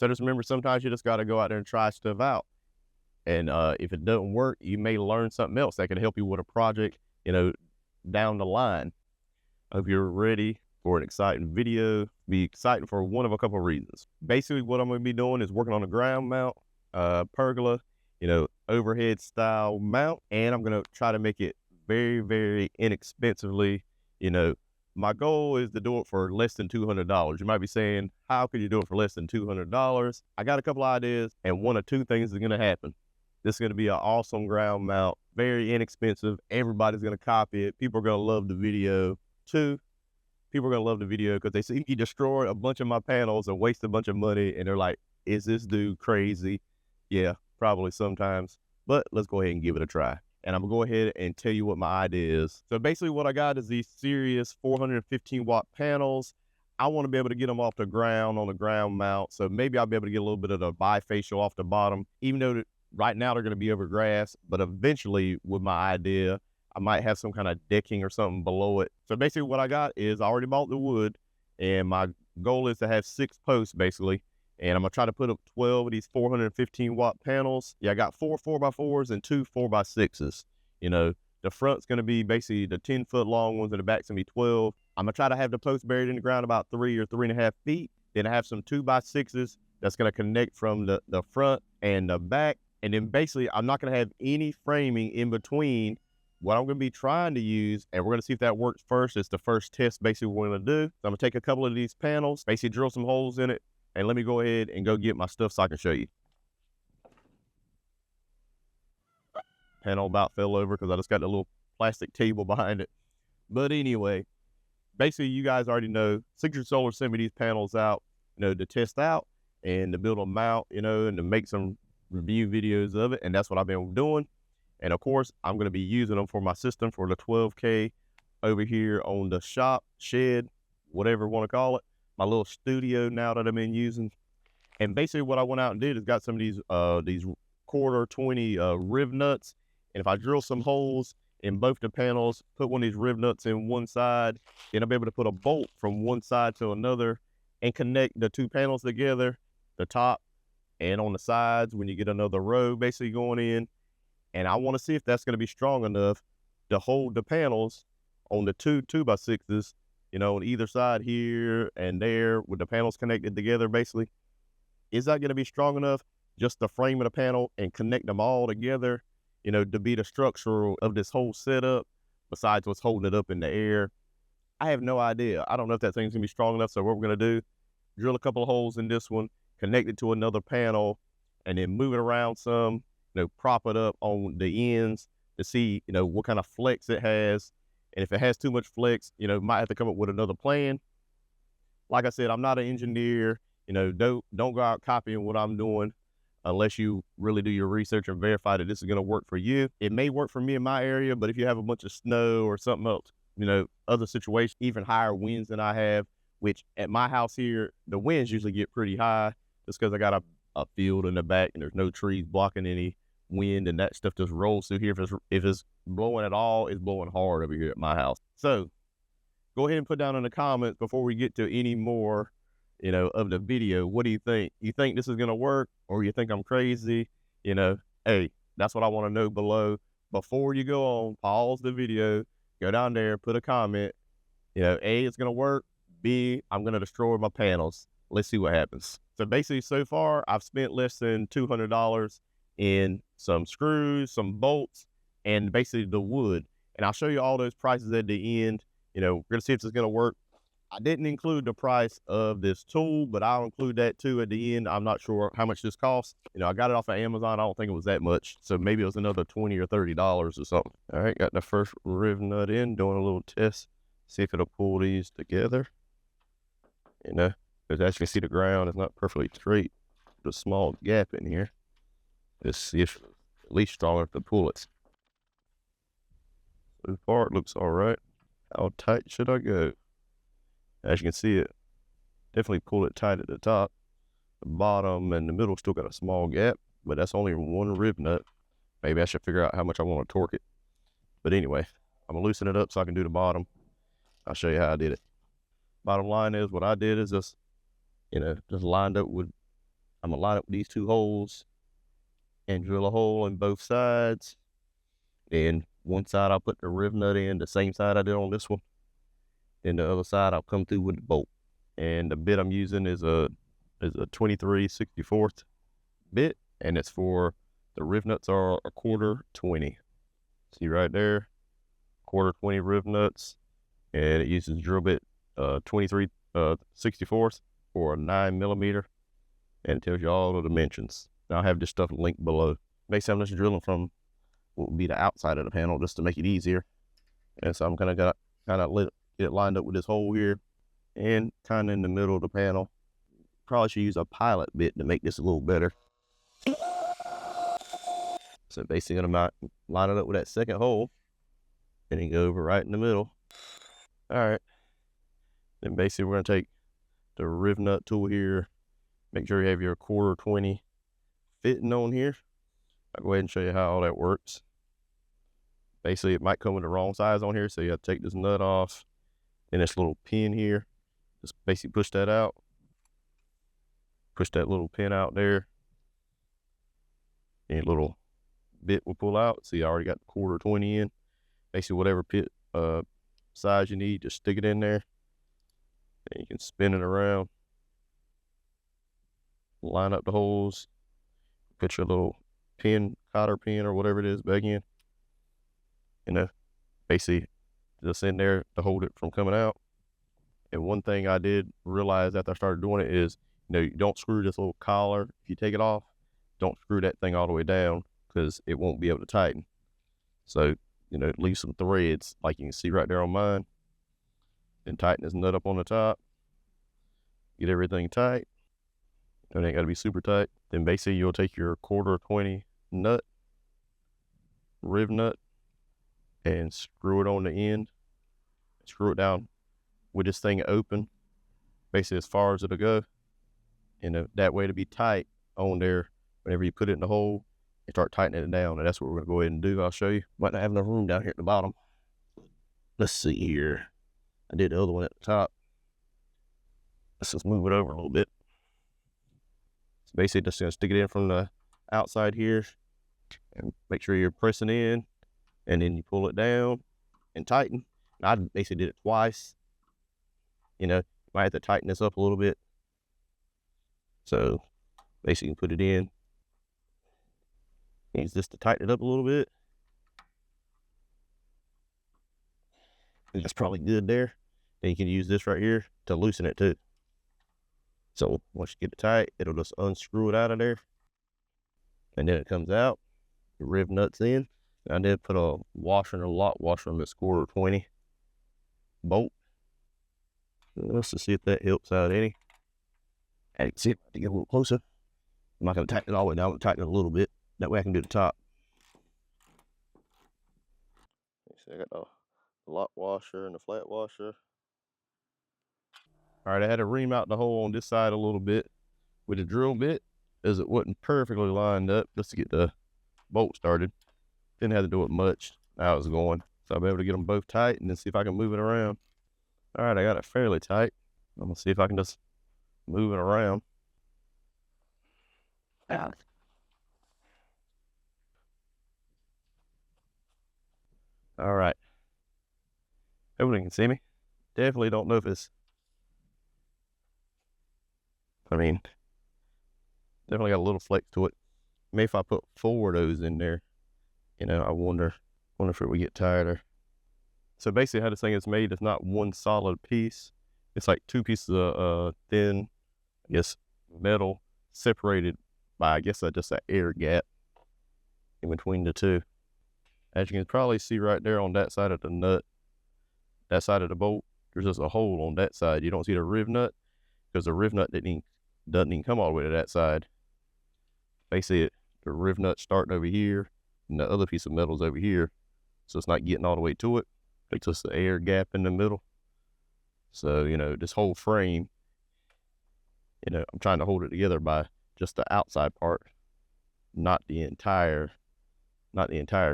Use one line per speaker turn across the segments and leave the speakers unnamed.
So just remember, sometimes you just got to go out there and try stuff out. And if it doesn't work, you may learn something else that can help you with a project, down the line. I hope you're ready for an exciting video. Be exciting for one of a couple of reasons. Basically, what I'm going to be doing is working on a ground mount, pergola, overhead style mount, and I'm going to try to make it very, very inexpensively. My goal is to do it for less than $200. You might be saying, how could you do it for less than $200? I got a couple ideas, and one of two things is going to happen. This is going to be an awesome ground mount, very inexpensive. Everybody's going to copy it. People are going to love the video. Two, people are going to love the video because they see me destroy a bunch of my panels and waste a bunch of money, and they're like, is this dude crazy? Yeah, probably sometimes, but let's go ahead and give it a try. And I'm going to go ahead and tell you what my idea is. So basically what I got is these Sirius 415 watt panels. I want to be able to get them off the ground on the ground mount. So maybe I'll be able to get a little bit of the bifacial off the bottom, even though right now they're going to be over grass, but eventually with my idea, I might have some kind of decking or something below it. So basically what I got is I already bought the wood, and my goal is to have 6 posts basically. And I'm going to try to put up 12 of these 415 watt panels. Yeah, I got 4 4x4s and 2 4x6s. The front's going to be basically the 10-foot long ones, and the back's going to be 12. I'm going to try to have the post buried in the ground about 3 or 3.5 feet. Then I have some 2x6s that's going to connect from the front and the back. And then basically, I'm not going to have any framing in between. What I'm going to be trying to use, and we're going to see if that works first. It's the first test basically we're going to do. So I'm going to take a couple of these panels, basically drill some holes in it, and let me go ahead and go get my stuff so I can show you. Panel about fell over because I just got the little plastic table behind it. But anyway, basically you guys already know, Signature Solar sent me these panels out, to test out and to build a mount, and to make some review videos of it. And that's what I've been doing. And of course, I'm going to be using them for my system for the 12K over here on the shop, shed, whatever you want to call it. My little studio now that I've been using. And basically what I went out and did is got some of these quarter 20 riv nuts. And if I drill some holes in both the panels, put one of these riv nuts in one side, then I'll be able to put a bolt from one side to another and connect the 2 panels together, the top and on the sides when you get another row basically going in. And I want to see if that's going to be strong enough to hold the panels on the 2 2x6s, on either side here and there with the panels connected together basically. Is that going to be strong enough just to frame of the panel and connect them all together, to be the structure of this whole setup besides what's holding it up in the air? I have no idea. I don't know if that thing's going to be strong enough. So what we're going to do, drill a couple of holes in this one, connect it to another panel, and then move it around some, prop it up on the ends to see, what kind of flex it has. And if it has too much flex, might have to come up with another plan. Like I said, I'm not an engineer. Don't go out copying what I'm doing unless you really do your research and verify that this is going to work for you. It may work for me in my area, but if you have a bunch of snow or something else, other situations, even higher winds than I have, which at my house here, the winds usually get pretty high just because I got a field in the back and there's no trees blocking any wind, and that stuff just rolls through here. If it's blowing at all, it's blowing hard over here at my house. So go ahead and put down in the comments before we get to any more, of the video. What do you think? You think this is going to work, or you think I'm crazy? Hey, that's what I want to know below. Before you go on, pause the video, go down there, put a comment. A, it's going to work. B, I'm going to destroy my panels. Let's see what happens. So basically, so far, I've spent less than $200 in some screws, some bolts, and basically the wood. And I'll show you all those prices at the end. We're going to see if it's going to work. I didn't include the price of this tool, but I'll include that too at the end. I'm not sure how much this costs. I got it off of Amazon. I don't think it was that much. So maybe it was another $20 or $30 or something. All right, got the first riv nut in, doing a little test. See if it'll pull these together. Because as you can see, the ground is not perfectly straight. There's a small gap in here. Let's see if at least strong enough to pull it. So far, it looks all right. How tight should I go? As you can see, it definitely pull it tight at the top. The bottom and the middle still got a small gap, but that's only one rib nut. Maybe I should figure out how much I want to torque it. But anyway, I'm going to loosen it up so I can do the bottom. I'll show you how I did it. Bottom line is, what I did is just, just lined up with I'm gonna line up these 2 holes and drill a hole in both sides. And one side I'll put the riv nut in, the same side I did on this one. Then the other side I'll come through with the bolt. And the bit I'm using is a 23/64 bit, and it's for the riv nuts are a 1/4 20. See right there, 1/4 20 riv nuts, and it uses drill bit 23/64 for a 9mm, and it tells you all the dimensions. Now I have this stuff linked below. Basically, I'm just drilling from what would be the outside of the panel just to make it easier. And so I'm gonna get it lined up with this hole here and kind of in the middle of the panel. Probably should use a pilot bit to make this a little better. So basically gonna line it up with that second hole and then go over right in the middle. All right. Then basically we're gonna take the riv nut tool here. Make sure you have your 1/4 20 fitting on here. I'll go ahead and show you how all that works. Basically, it might come with the wrong size on here, so you have to take this nut off. And this little pin here, just basically push that out. Push that little pin out there. And a little bit will pull out. See, I already got the 1/4 20 in. Basically, whatever size you need, just stick it in there. And you can spin it around. Line up the holes. Put your little pin, cotter pin, or whatever it is back in. Basically just in there to hold it from coming out. And one thing I did realize after I started doing it is, you don't screw this little collar. If you take it off, don't screw that thing all the way down because it won't be able to tighten. So, leave some threads like you can see right there on mine. And tighten this nut up on the top. Get everything tight. It ain't got to be super tight. Then basically you'll take your 1/4 20 nut, riv nut, and screw it on the end. Screw it down with this thing open, basically as far as it'll go. And that way to be tight on there whenever you put it in the hole and start tightening it down. And that's what we're gonna go ahead and do. I'll show you. Might not have enough room down here at the bottom. Let's see here. I did the other one at the top. Let's just move it over a little bit. So basically just gonna stick it in from the outside here and make sure you're pressing in, and then you pull it down and tighten. And I basically did it twice. Might have to tighten this up a little bit. So basically you can put it in. Use this to tighten it up a little bit. And that's probably good there. Then you can use this right here to loosen it too. So once you get it tight, it'll just unscrew it out of there. And then it comes out. The riv nuts in. I did put a washer and a lock washer on this 1/4 20 bolt. Let's just see if that helps out any. And you can see it to get a little closer. I'm not going to tighten it all the way down. I'm going to tighten it a little bit. That way I can do the top. See, I got the lock washer and the flat washer. All right, I had to ream out the hole on this side a little bit with the drill bit, as it wasn't perfectly lined up just to get the bolt started. Didn't have to do it much. Now it's going. So I'll be able to get them both tight and then see if I can move it around. All right, I got it fairly tight. I'm gonna see if I can just move it around. All right. Everybody can see me. Definitely don't know if it's, definitely got a little flex to it. Maybe if I put 4 of those in there, I wonder if it would get tighter. So basically how this thing is made is not one solid piece. It's like 2 pieces of thin, I guess, metal separated by, I guess, just an air gap in between the two. As you can probably see right there on that side of the nut, that side of the bolt, there's just a hole on that side. You don't see the riv nut because the riv nut doesn't even come all the way to that side. Basically, the riv nut starting over here and the other piece of metal's over here. So it's not getting all the way to it. It's just the air gap in the middle. So, this whole frame, I'm trying to hold it together by just the outside part, not the entire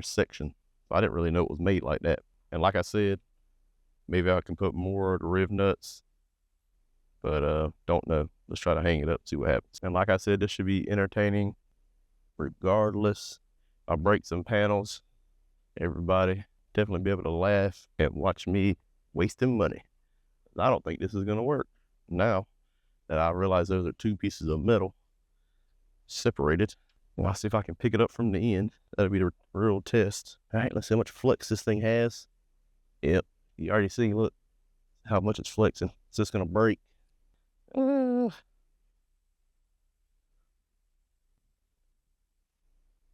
section. So I didn't really know it was made like that. And like I said, maybe I can put more of the riv nuts, but don't know. let's try to hang it up, see what happens. And like I said, this should be entertaining regardless. I'll break some panels. Everybody definitely be able to laugh and watch me wasting money. I don't think this is going to work. Now that I realize those are two pieces of metal separated, well, I'll see if I can pick it up from the end. That'll be the real test. All right, let's see how much flex this thing has. Yep, you already see, look how much it's flexing. It's just going to break.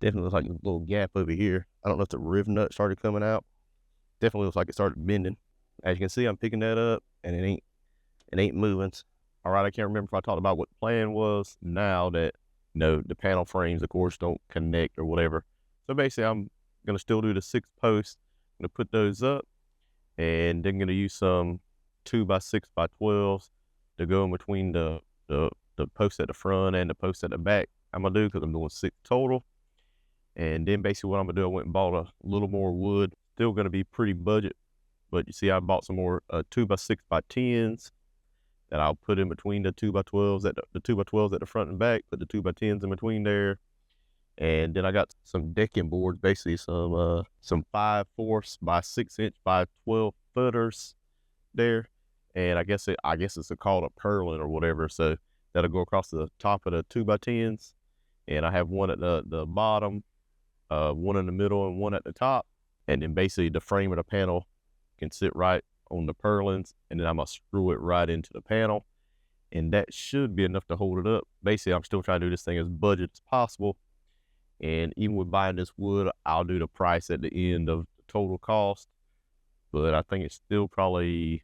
Definitely looks like a little gap over here. I don't know if the riv nut started coming out. Definitely looks like it started bending. As you can see, I'm picking that up and it ain't moving. All right, I can't remember if I talked about what the plan was now that, you know, the panel frames, of course, don't connect or whatever. So basically, I'm going to still do the 6 posts. I'm going to put those up, and then I'm going to use some 2x6x12s to go in between the posts at the front and the posts at the back. I'm going to do, because I'm doing 6 total. And then basically what I'm going to do, I went and bought a little more wood. Still going to be pretty budget. But you see, I bought some more 2x6x10s that I'll put in between the 2x12s at the 2x12s at the front and back. Put the 2x10s in between there, and then I got some decking boards, basically some 5/4 by 6 inch by 12 footers there, and I guess it's called a purlin or whatever. So that'll go across the top of the 2x10s, and I have one at the bottom, one in the middle, and one at the top, and then basically the frame of the panel can sit right on the purlins, and then I'm gonna screw it right into the panel, and that should be enough to hold it up. Basically, I'm still trying to do this thing as budget as possible, and even with buying this wood, I'll do the price at the end of the total cost, but I think it's still probably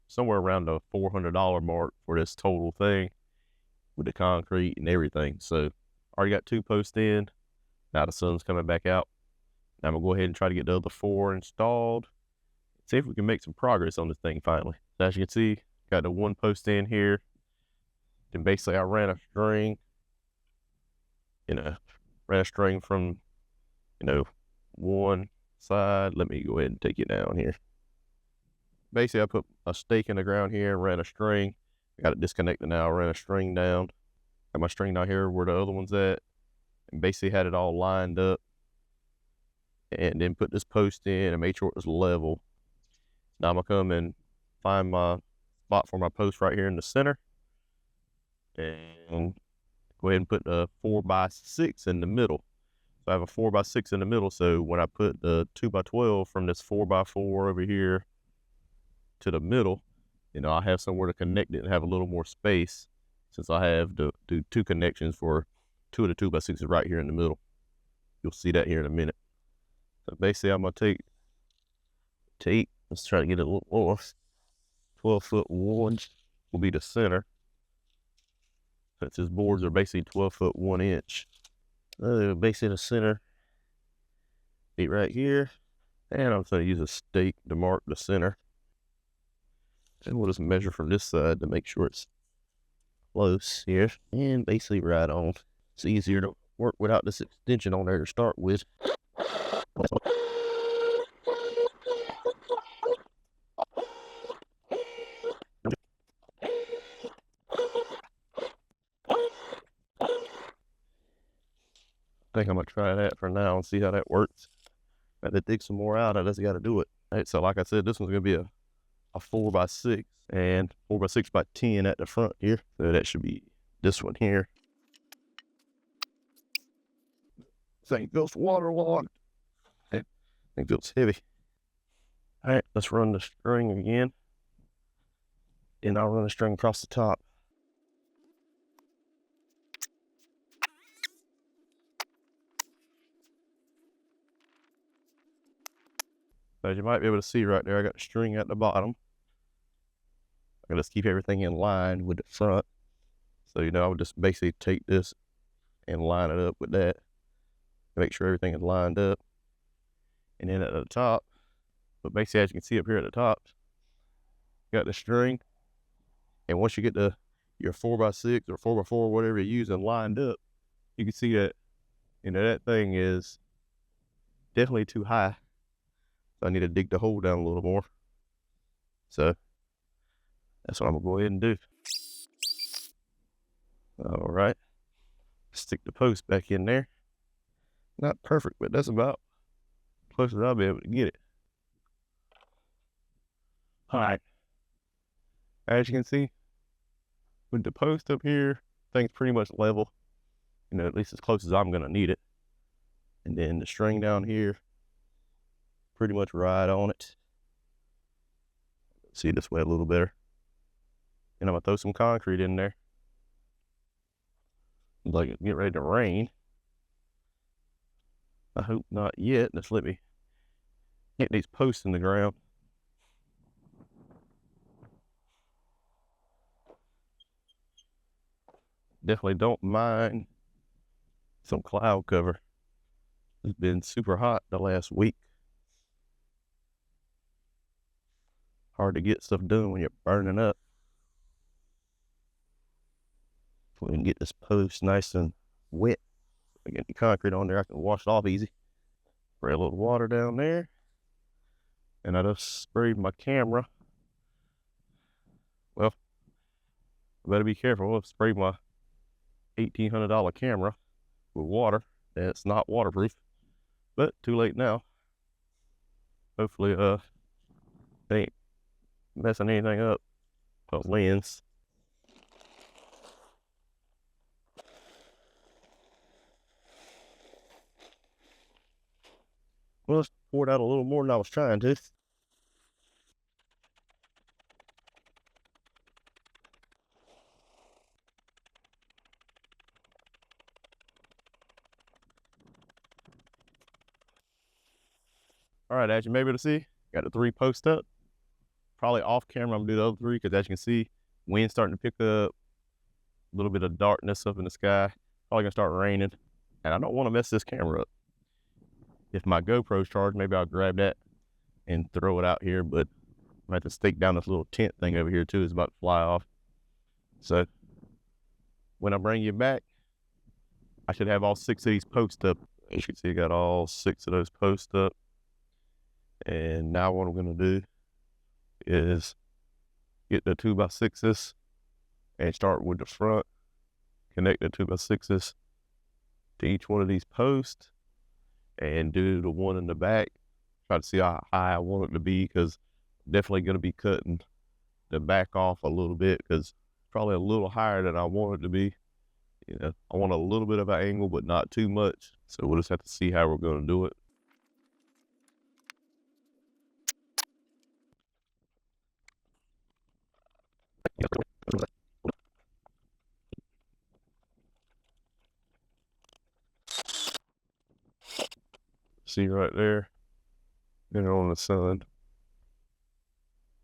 somewhere around the $400 mark for this total thing with the concrete and everything. So already got 2 posts in. Now the sun's coming back out. Now I'm gonna go ahead and try to get the other 4 installed. See if we can make some progress on this thing finally. So as you can see, got the 1 post in here. Then basically I ran a string, from, one side. Let me go ahead and take it down here. Basically I put a stake in the ground here and ran a string. I got it disconnected now. I ran a string down. Got my string down here where the other one's at. And basically had it all lined up. And then put this post in and made sure it was level. Now I'm going to come and find my spot for my post right here in the center. And go ahead and put the 4x6 in the middle. So I have a 4x6 in the middle. So when I put the 2x12 from this 4x4 over here to the middle, I have somewhere to connect it and have a little more space, since I have to do 2 connections for 2 of the 2x6s right here in the middle. You'll see that here in a minute. So basically I'm going to take tape. Let's try to get it a little more. 12-foot 1 will be the center, since his boards are basically 12-foot 1 inch. Basically the center be right here, and I'm going to use a stake to mark the center. And we'll just measure from this side to make sure it's close here, and basically right on. It's easier to work without this extension on there to start with. I think I'm going to try that for now and see how that works. I have to dig some more out. I just got to do it. All right, so like I said, this one's going to be a 4x6 and 4x6x10 at the front here. So that should be this one here. This thing feels waterlogged. I think feels heavy. All right, let's run the string again. And I'll run the string across the top. So as you might be able to see right there, I got the string at the bottom. I just keep everything in line with the front. So, I would just basically take this and line it up with that. Make sure everything is lined up. And then at the top, but basically as you can see up here at the top, you got the string. And once you get your 4x6 or 4x4, whatever you're using, lined up, you can see that, that thing is definitely too high. So I need to dig the hole down a little more. So that's what I'm gonna go ahead and do. All right, stick the post back in there. Not perfect, but that's about close as I'll be able to get it. All right, as you can see, with the post up here, things pretty much level, you know, at least as close as I'm gonna need it. And then the string down here, pretty much right on it. See this way a little better. And I'm gonna throw some concrete in there. Like it get ready to rain. I hope not yet. Just let me get these posts in the ground. Definitely don't mind some cloud cover. It's been super hot the last week. Hard to get stuff done when you're burning up. If we can get this post nice and wet, I get the concrete on there, I can wash it off easy. Spray a little water down there. And I just sprayed my camera. Well, I better be careful. I'll spray my $1,800 camera with water that's not waterproof, but too late now. Hopefully it ain't messing anything up. A lens. Well, it's poured out a little more than I was trying to. All right, as you may be able to see, got the 3 posts up. Probably off camera, I'm gonna do the other 3 because as you can see, wind's starting to pick up, a little bit of darkness up in the sky. Probably gonna start raining, and I don't want to mess this camera up. If my GoPro's charged, maybe I'll grab that and throw it out here, but I have to stake down this little tent thing over here too. It's about to fly off. So when I bring you back, I should have all 6 of these posts up. As you can see, I got all 6 of those posts up. And now what I'm gonna do is get the 2x6s and start with the front, connect the 2x6s to each one of these posts and do the one in the back. Try to see how high I want it to be, because I'm definitely going to be cutting the back off a little bit, because probably a little higher than I want it to be. You know, I want a little bit of an angle, but not too much. So we'll just have to see how we're going to do it. See right there, there on the sun,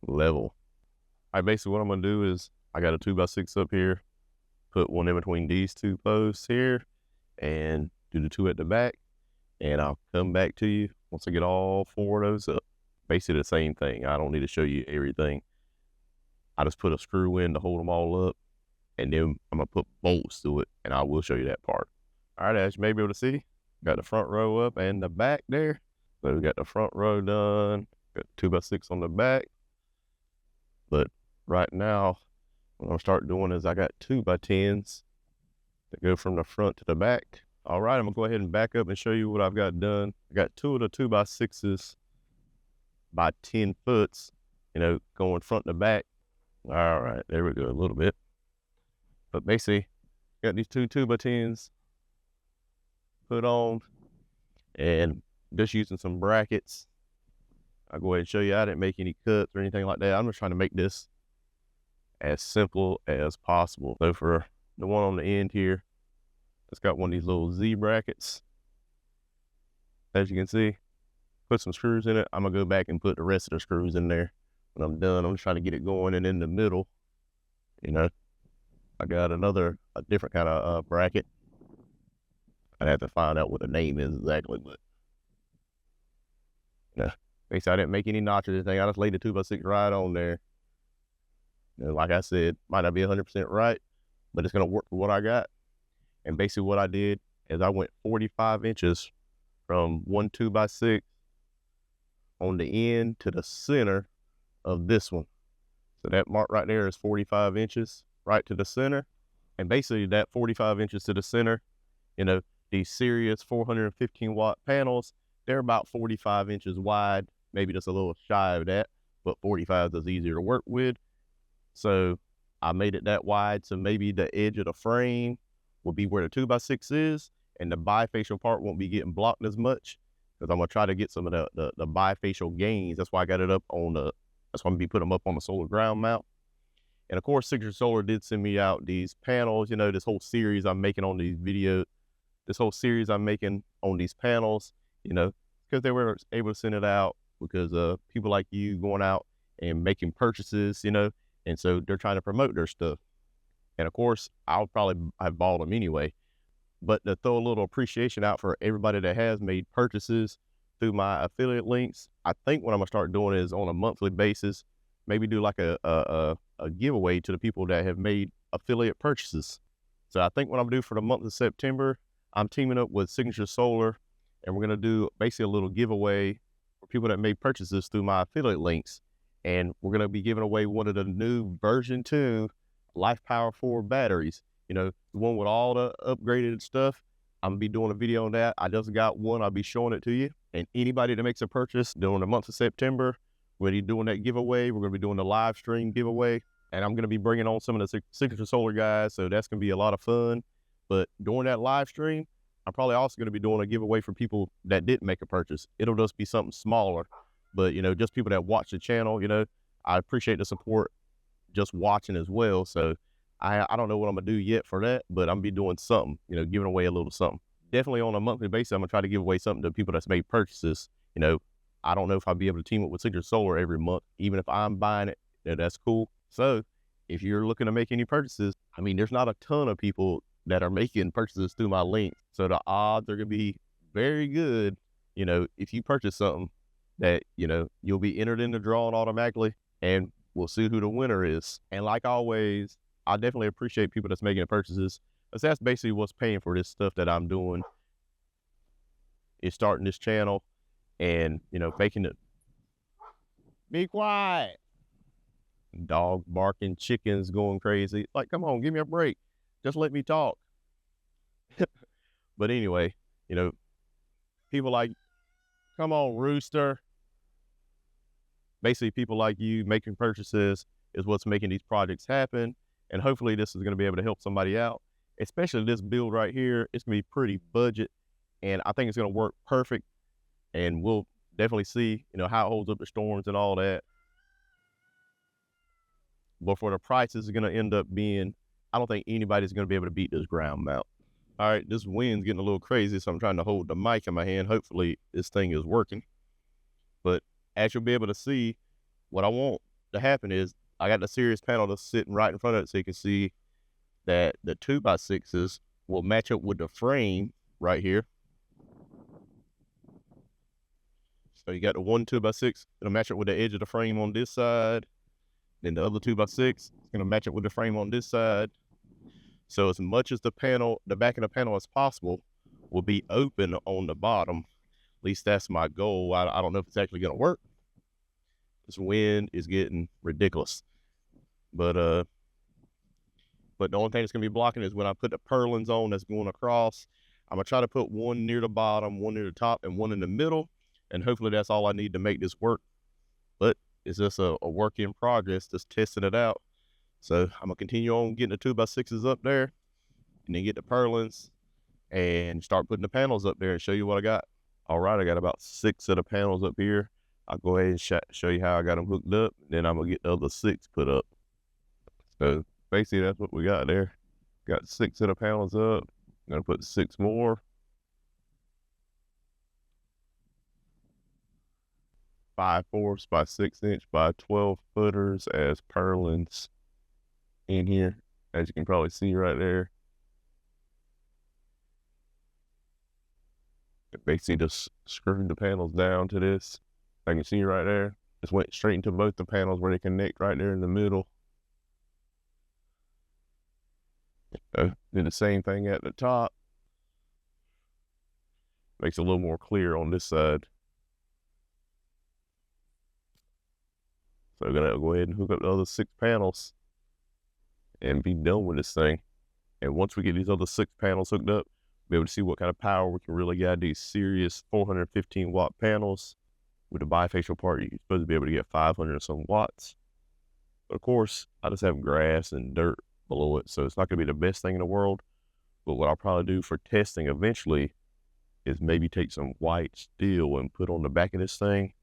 level. All right, basically what I'm gonna do is I got a 2x6 up here, put one in between these 2 posts here, and do the 2 at the back, and I'll come back to you once I get all 4 of those up. Basically the same thing. I don't need to show you everything. I just put a screw in to hold them all up, and then I'm gonna put bolts to it, and I will show you that part. All right, as you may be able to see, got the front row up and the back there. So we got the front row done, got 2x6 on the back. But right now, what I'm gonna start doing is I got 2x10s that go from the front to the back. All right, I'm gonna go ahead and back up and show you what I've got done. I got 2 of the 2x6s by 10 foots, you know, going front to back. All right, there we go, a little bit. But basically, got these 2 2x10s put on, and just using some brackets. I'll go ahead and show you. I didn't make any cuts or anything like that. I'm just trying to make this as simple as possible. So for the one on the end here, it's got one of these little Z brackets. As you can see, put some screws in it. I'm gonna go back and put the rest of the screws in there when I'm done. I'm just trying to get it going, and in the middle, you know, I got a different kind of bracket. I'd have to find out what the name is exactly, but yeah. Basically, I didn't make any notches or anything. I just laid the 2x6 right on there. And like I said, might not be 100% right, but it's gonna work for what I got. And basically what I did is I went 45 inches from one 2x6 on the end to the center of this one. So that mark right there is 45 inches right to the center. And basically that 45 inches to the center, you know, these Sirius 415 watt panels, they're about 45 inches wide, maybe just a little shy of that, but 45 is easier to work with. So I made it that wide, so maybe the edge of the frame will be where the 2x6 is, and the bifacial part won't be getting blocked as much, because I'm gonna try to get some of the bifacial gains. That's why I got it up on the, that's why I'm gonna be putting them up on the solar ground mount. And of course, Signature Solar did send me out these panels, you know, this whole series I'm making on these videos, this whole series I'm making on these panels, you know, because they were able to send it out because people like you going out and making purchases, you know, and so they're trying to promote their stuff. And of course, I'll probably have bought them anyway, but to throw a little appreciation out for everybody that has made purchases through my affiliate links, I think what I'm gonna start doing is on a monthly basis, maybe do like a giveaway to the people that have made affiliate purchases. So I think what I'm gonna do for the month of September, I'm teaming up with Signature Solar, and we're gonna do basically a little giveaway for people that made purchases through my affiliate links. And we're gonna be giving away one of the new version 2 Life Power 4 batteries, you know, the one with all the upgraded stuff. I'm gonna be doing a video on that. I just got one, I'll be showing it to you. And anybody that makes a purchase during the month of September, we're gonna be doing that giveaway. We're gonna be doing the live stream giveaway, and I'm gonna be bringing on some of the Signature Solar guys, so that's gonna be a lot of fun. But during that live stream, I'm probably also gonna be doing a giveaway for people that didn't make a purchase. It'll just be something smaller, but you know, just people that watch the channel, you know, I appreciate the support just watching as well. So I don't know what I'm gonna do yet for that, but I'm gonna be doing something, you know, giving away a little something. Definitely on a monthly basis, I'm gonna try to give away something to people that's made purchases. You know, I don't know if I'll be able to team up with Signature Solar every month, even if I'm buying it, that's cool. So if you're looking to make any purchases, I mean, there's not a ton of people that are making purchases through my link. So the odds are gonna be very good, you know, if you purchase something that, you know, you'll be entered in the drawing automatically, and we'll see who the winner is. And like always, I definitely appreciate people that's making purchases, because that's basically what's paying for this stuff that I'm doing, is starting this channel and, you know, making it. Be quiet. Dog barking, chickens going crazy. Like, come on, give me a break. Just let me talk. But anyway, you know, people like, come on, rooster. Basically, people like you making purchases is what's making these projects happen. And hopefully this is going to be able to help somebody out, especially this build right here. It's going to be pretty budget, and I think it's going to work perfect. And we'll definitely see, you know, how it holds up to storms and all that. But for the price, this is going to end up being, I don't think anybody's going to be able to beat this ground mount. All right, this wind's getting a little crazy, so I'm trying to hold the mic in my hand. Hopefully this thing is working. But as you'll be able to see, what I want to happen is I got the Sirius panel that's sitting right in front of it, so you can see that the 2x6s will match up with the frame right here. So you got the one 2x6, it'll match up with the edge of the frame on this side. Then the other 2x6 is going to match up with the frame on this side. So as much as the panel, the back of the panel as possible, will be open on the bottom. At least that's my goal. I don't know if it's actually going to work. This wind is getting ridiculous. But the only thing that's going to be blocking is when I put the purlins on that's going across. I'm going to try to put one near the bottom, one near the top, and one in the middle. And hopefully that's all I need to make this work. But it's just a work in progress, just testing it out. So I'm going to continue on getting the 2x6s up there, and then get the purlins and start putting the panels up there and show you what I got. All right, I got about 6 of the panels up here. I'll go ahead and show you how I got them hooked up. Then I'm going to get the other 6 put up. So basically that's what we got there. Got 6 of the panels up. I'm going to put 6 more. 5/4 by 6" by 12 footers as purlins in here, as you can probably see right there. Basically just screwed the panels down to this. I can see right there. Just went straight into both the panels where they connect right there in the middle. Did the same thing at the top. Makes it a little more clear on this side. So I'm gonna go ahead and hook up the other 6 panels and be done with this thing. And once we get these other 6 panels hooked up, we'll be able to see what kind of power we can really get out of these Sirius 415 watt panels. With the bifacial part, you're supposed to be able to get 500 and some watts. But of course, I just have grass and dirt below it, so it's not going to be the best thing in the world. But what I'll probably do for testing eventually is maybe take some white steel and put on the back of this thing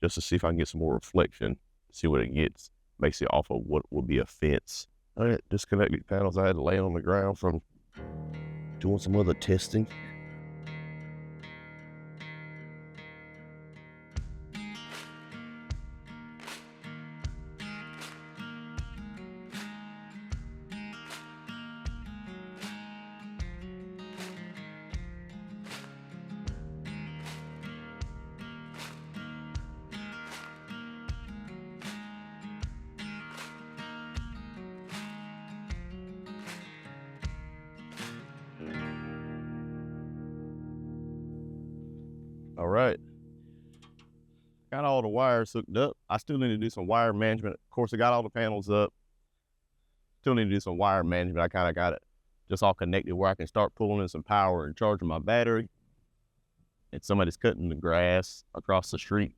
just to see if I can get some more reflection, see what it gets, basically off of what would be a fence. All right, disconnect these panels. I had to lay on the ground from doing some other testing. All right, got all the wires hooked up. I still need to do some wire management. Of course, I got all the panels up. Still need to do some wire management. I kind of got it just all connected where I can start pulling in some power and charging my battery. And somebody's cutting the grass across the street.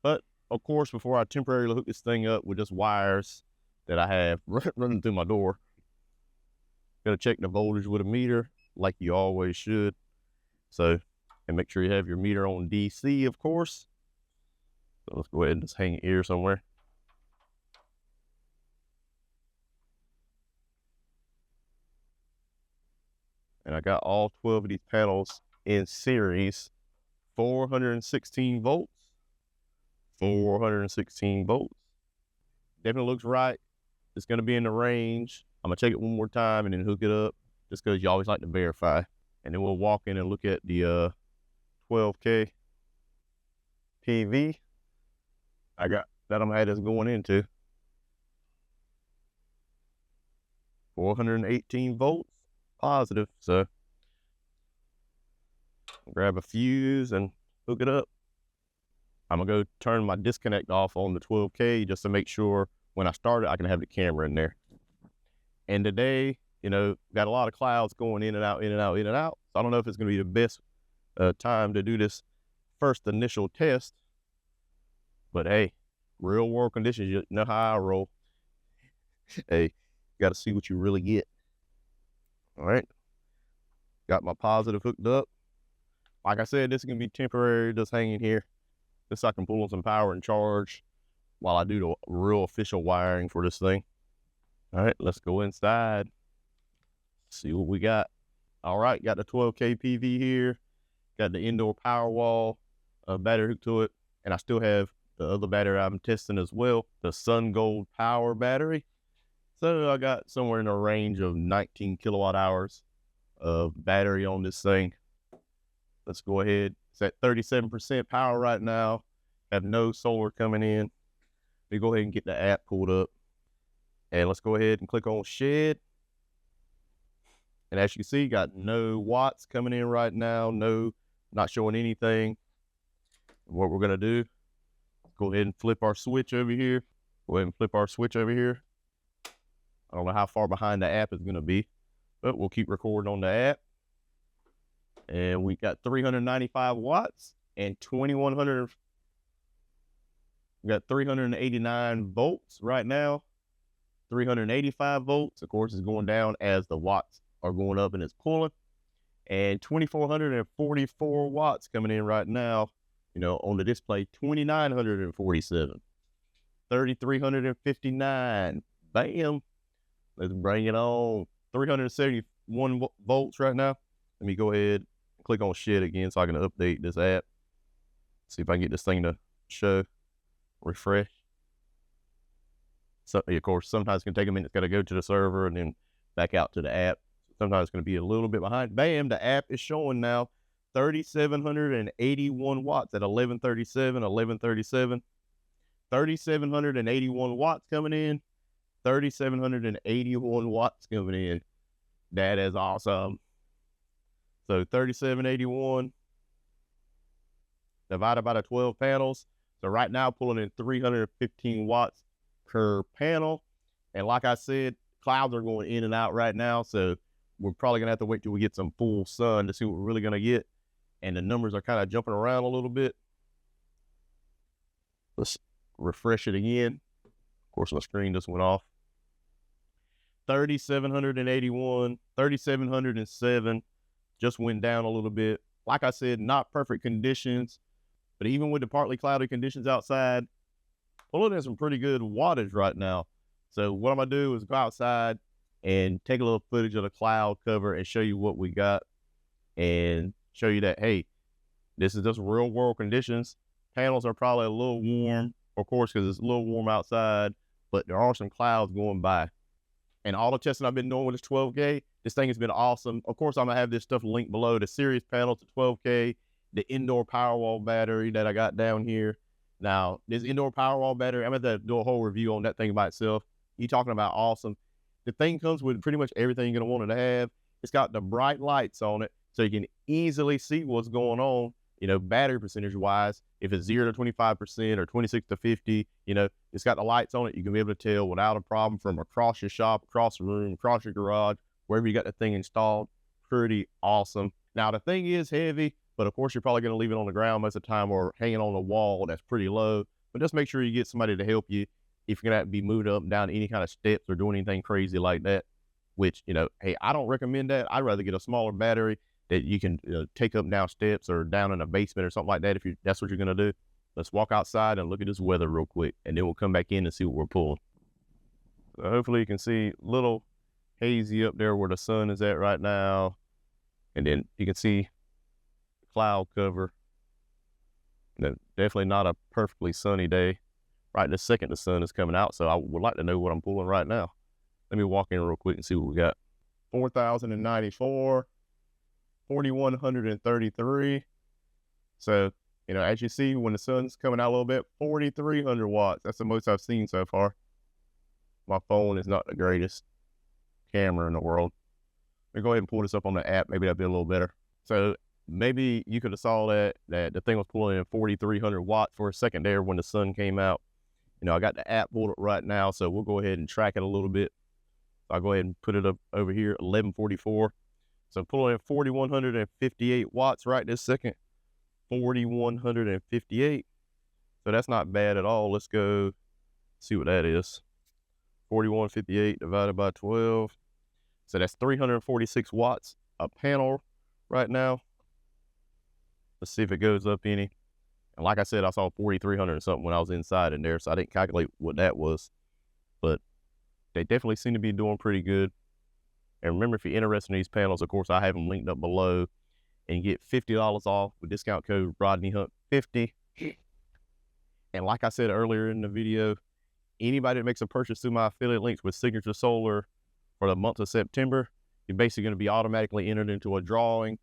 But of course, before I temporarily hook this thing up with just wires that I have running through my door, gotta check the voltage with a meter like you always should. So, and make sure you have your meter on DC, of course. So let's go ahead and just hang it here somewhere. And I got all 12 of these panels in series, 416 volts, 416 volts. Definitely looks right. It's gonna be in the range. I'm gonna check it one more time and then hook it up, just because you always like to verify. And then we'll walk in and look at the 12K PV. I got that I'm gonna have this going into. 418 volts positive. So grab a fuse and hook it up. I'm gonna go turn my disconnect off on the 12K just to make sure when I start it, I can have the camera in there. And today, you know, got a lot of clouds going in and out, in and out, in and out. So I don't know if it's gonna be the best time to do this first initial test. But hey, real world conditions, you know how I roll. Hey, you gotta see what you really get. All right, got my positive hooked up. Like I said, this is gonna be temporary, just hanging here, just so I can pull on some power and charge while I do the real official wiring for this thing. All right, let's go inside, see what we got. All right, got the 12K PV here, got the indoor Powerwall battery hooked to it, and I still have the other battery I'm testing as well, the Sun Gold Power battery. So I got somewhere in the range of 19 kilowatt hours of battery on this thing. Let's go ahead. It's at 37% power right now. Have no solar coming in. Let me go ahead and get the app pulled up. And let's go ahead and click on shed. And as you can see, got no watts coming in right now. No, not showing anything. What we're gonna do, go ahead and flip our switch over here. Go ahead and flip our switch over here. I don't know how far behind the app is gonna be, but we'll keep recording on the app. And we got 395 watts and 2100. We got 389 volts right now. 385 volts, of course, is going down as the watts are going up and it's pulling. And 2444 watts coming in right now, you know, on the display. 2947, 3359. Bam. Let's bring it on. 371 volts right now. Let me go ahead and click on shed again so I can update this app. See if I can get this thing to show. Refresh. So, of course, sometimes it's going to take a minute. It's got to go to the server and then back out to the app. Sometimes it's going to be a little bit behind. Bam, the app is showing now 3,781 watts at 1137, 1137. 3,781 watts coming in. 3,781 watts coming in. That is awesome. So 3,781 divided by the 12 panels. So right now pulling in 315 watts per panel. And like I said, clouds are going in and out right now, so we're probably gonna have to wait till we get some full sun to see what we're really gonna get. And the numbers are kind of jumping around a little bit. Let's refresh it again. Of course, my screen just went off. 3,781, 3,707, just went down a little bit. Like I said, not perfect conditions, but even with the partly cloudy conditions outside, pulling in some pretty good wattage right now. So what I'm gonna do is go outside and take a little footage of the cloud cover and show you what we got and show you that, hey, this is just real world conditions. Panels are probably a little warm, of course, because it's a little warm outside, but there are some clouds going by. And all the testing I've been doing with this 12K, this thing has been awesome. Of course, I'm gonna have this stuff linked below, the Sirius panel to 12K, the indoor Powerwall battery that I got down here. Now, this indoor Powerwall battery, I'm gonna do a whole review on that thing by itself. You talking about awesome. The thing comes with pretty much everything you're gonna want it to have. It's got the bright lights on it, so you can easily see what's going on, you know, battery percentage wise. If it's 0 to 25% or 26 to 50, you know, it's got the lights on it. You can be able to tell without a problem from across your shop, across the room, across your garage, wherever you got the thing installed. Pretty awesome. Now, the thing is heavy, but of course, you're probably going to leave it on the ground most of the time or hanging on a wall that's pretty low. But just make sure you get somebody to help you if you're going to have to be moving up and down any kind of steps or doing anything crazy like that, which, you know, hey, I don't recommend that. I'd rather get a smaller battery that you can take up and down steps or down in a basement or something like that. If that's what you're going to do, let's walk outside and look at this weather real quick, and then we'll come back in and see what we're pulling. So hopefully you can see a little hazy up there where the sun is at right now. And then you can see the cloud cover. Definitely not a perfectly sunny day. Right this second, the sun is coming out. So I would like to know what I'm pulling right now. Let me walk in real quick and see what we got. 4,094. 4,133. So, you know, as you see, when the sun's coming out a little bit, 4,300 watts. That's the most I've seen so far. My phone is not the greatest camera in the world. Let me go ahead and pull this up on the app. Maybe that'll be a little better. So maybe you could have saw that the thing was pulling in 4,300 watts for a second there when the sun came out. You know, I got the app pulled up right now, so we'll go ahead and track it a little bit. I'll go ahead and put it up over here, 1144. So pulling in 4,158 watts right this second. 4,158. So that's not bad at all. Let's go see what that is. 4,158 divided by 12. So that's 346 watts a panel right now. Let's see if it goes up any. And like I said, I saw 4,300 or something when I was inside in there, so I didn't calculate what that was. But they definitely seem to be doing pretty good. And remember, if you're interested in these panels, of course, I have them linked up below, and you get $50 off with discount code RodneyHunt50. And like I said earlier in the video, anybody that makes a purchase through my affiliate links with Signature Solar for the month of September, you're basically going to be automatically entered into a drawing.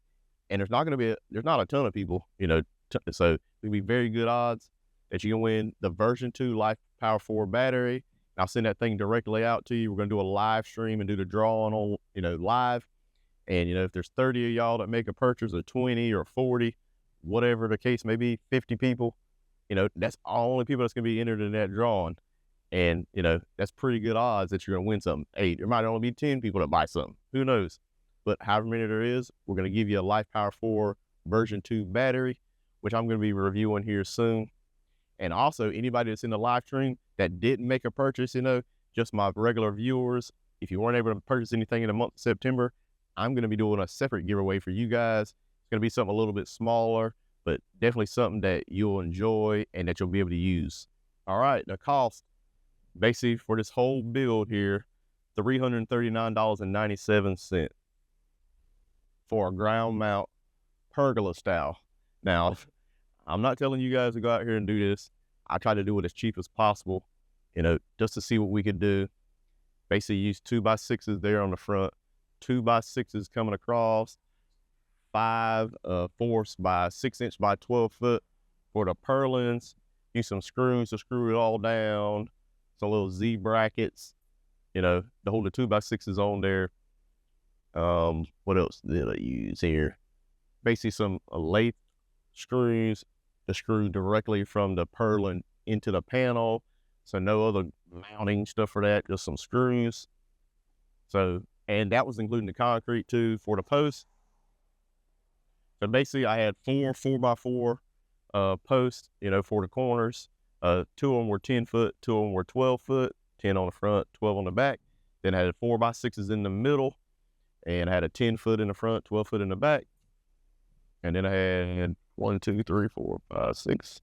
And there's not a ton of people, you know, so it'll be very good odds that you can win the version 2 Life Power 4 battery. I'll send that thing directly out to you. We're going to do a live stream and do the drawing on, you know, live. And, you know, if there's 30 of y'all that make a purchase, or 20 or 40, whatever the case may be, 50 people, you know, that's all only people that's going to be entered in that drawing. And, you know, that's pretty good odds that you're going to win something. Hey, there might only be 10 people that buy something. Who knows? But however many there is, we're going to give you a Life Power 4 version 2 battery, which I'm going to be reviewing here soon. And also, anybody that's in the live stream that didn't make a purchase, you know, just my regular viewers, if you weren't able to purchase anything in the month of September, I'm going to be doing a separate giveaway for you guys. It's going to be something a little bit smaller, but definitely something that you'll enjoy and that you'll be able to use. All right, the cost, basically for this whole build here, $339.97 for a ground mount pergola style. Now, I'm not telling you guys to go out here and do this. I try to do it as cheap as possible, you know, just to see what we could do. Basically use 2x6s there on the front, 2x6s coming across, 5 4 by 6 inch by 12 foot for the purlins. Use some screws to screw it all down, some little Z brackets, you know, to hold the 2x6s on there. What else did I use here? Basically some lathe screws to screw directly from the purlin into the panel, so no other mounting stuff for that, just some screws. So, and that was including the concrete too for the posts. So basically I had 4x4 posts, you know, for the corners. 2 of them were 10 foot, 2 of them were 12 foot, 10 on the front, 12 on the back. Then I had 4x6s in the middle, and I had a 10 foot in the front, 12 foot in the back. And then I had 1, 2, 3, 4, 5, 6.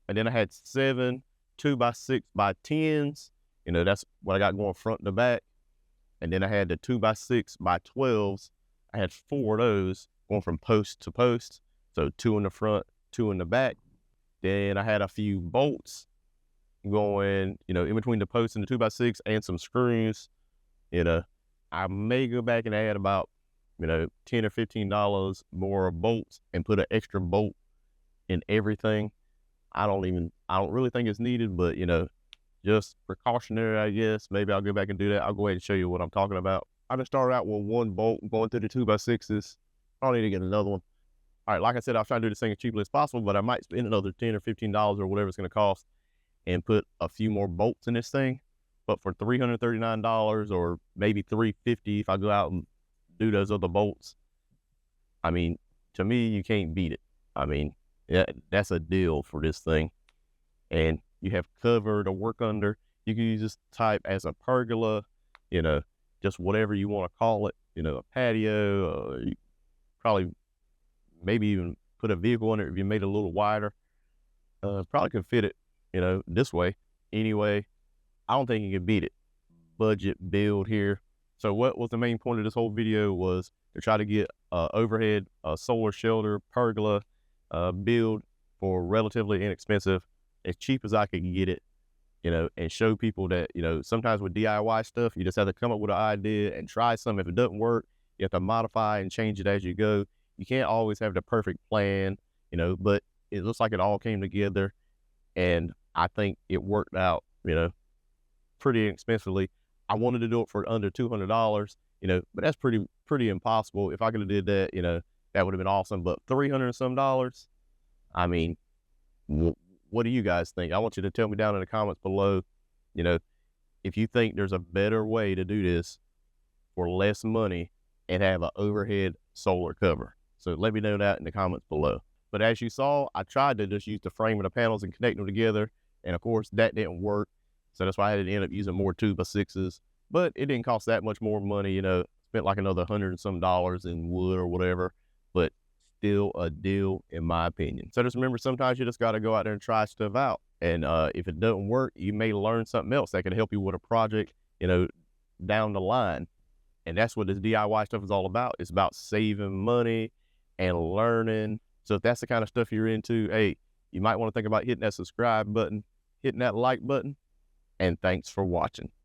And then I had 7 2x6x10s. You know, that's what I got going front to back. And then I had the 2x6x12s. I had 4 of those going from post to post. So 2 in the front, 2 in the back. Then I had a few bolts going, you know, in between the post and the 2x6 and some screws. You know, I may go back and add about, you know, $10 or $15 more bolts and put an extra bolt in everything. I don't really think it's needed, but, you know, just precautionary, I guess. Maybe I'll go back and do that. I'll go ahead and show you what I'm talking about. I just started out with 1 bolt going through the 2x6s. I'll need to get another one. All right, like I said, I'll try to do this thing as cheaply as possible, but I might spend another $10 or $15 or whatever it's going to cost and put a few more bolts in this thing. But for $339 or maybe $350 if I go out and do those other bolts, I mean, to me, you can't beat it. I mean, yeah, that's a deal for this thing. And you have cover to work under. You can use this type as a pergola, you know, just whatever you want to call it, you know, a patio, you probably maybe even put a vehicle in it if you made it a little wider. Probably could fit it, you know, this way. Anyway, I don't think you can beat it. Budget build here. So what was the main point of this whole video was to try to get overhead solar shelter pergola build for relatively inexpensive, as cheap as I could get it, you know, and show people that, you know, sometimes with DIY stuff, you just have to come up with an idea and try something. If it doesn't work, you have to modify and change it as you go. You can't always have the perfect plan, you know, but it looks like it all came together, and I think it worked out, you know, pretty inexpensively. I wanted to do it for under $200, you know, but that's pretty impossible. If I could have did that, you know, that would have been awesome. But $300 and some, I mean, what do you guys think? I want you to tell me down in the comments below, you know, if you think there's a better way to do this for less money and have an overhead solar cover. So let me know that in the comments below. But as you saw, I tried to just use the frame of the panels and connect them together. And of course that didn't work. So that's why I had to end up using more 2x6s, but it didn't cost that much more money, you know, spent like another $100 and some in wood or whatever, but still a deal in my opinion. So just remember, sometimes you just got to go out there and try stuff out. And if it doesn't work, you may learn something else that can help you with a project, you know, down the line. And that's what this DIY stuff is all about. It's about saving money and learning. So if that's the kind of stuff you're into, hey, you might want to think about hitting that subscribe button, hitting that like button, and thanks for watching.